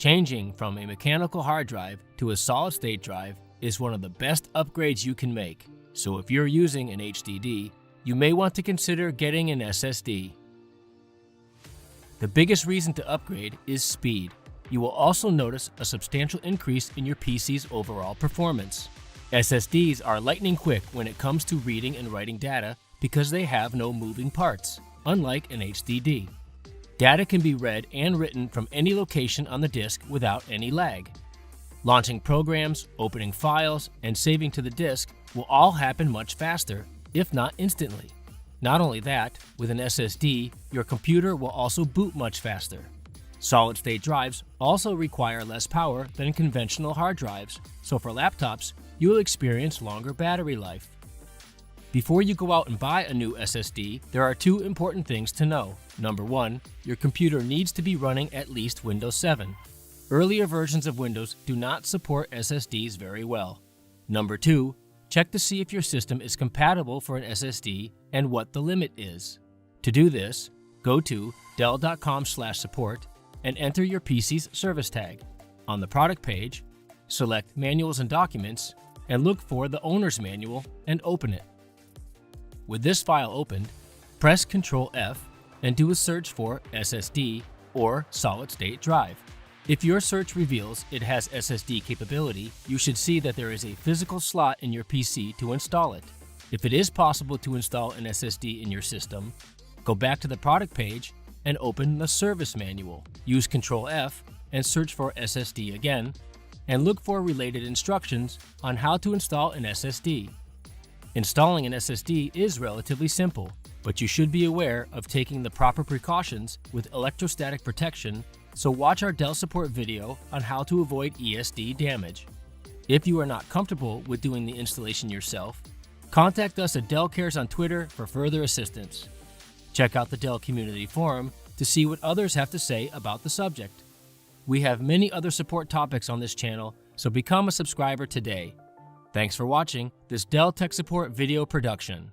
Changing from a mechanical hard drive to a solid-state drive is one of the best upgrades you can make, so if you're using an HDD, you may want to consider getting an SSD. The biggest reason to upgrade is speed. You will also notice a substantial increase in your PC's overall performance. SSDs are lightning quick when it comes to reading and writing data because they have no moving parts, unlike an HDD. Data can be read and written from any location on the disk without any lag. Launching programs, opening files, and saving to the disk will all happen much faster, if not instantly. Not only that, with an SSD, your computer will also boot much faster. Solid-state drives also require less power than conventional hard drives, so for laptops, you will experience longer battery life. Before you go out and buy a new SSD, there are two important things to know. Number one, your computer needs to be running at least Windows 7. Earlier versions of Windows do not support SSDs very well. Number two, check to see if your system is compatible for an SSD and what the limit is. To do this, go to dell.com/support and enter your PC's service tag. On the product page, select Manuals and Documents and look for the Owner's Manual and open it. With this file opened, press Ctrl F and do a search for SSD or solid-state drive. If your search reveals it has SSD capability, you should see that there is a physical slot in your PC to install it. If it is possible to install an SSD in your system, go back to the product page and open the service manual. Use Ctrl F and search for SSD again, and look for related instructions on how to install an SSD. Installing an SSD is relatively simple, but you should be aware of taking the proper precautions with electrostatic protection, so watch our Dell support video on how to avoid ESD damage. If you are not comfortable with doing the installation yourself, contact us at Dell Cares on Twitter for further assistance. Check out the Dell Community Forum to see what others have to say about the subject. We have many other support topics on this channel, so become a subscriber today. Thanks for watching this Dell Tech Support video production.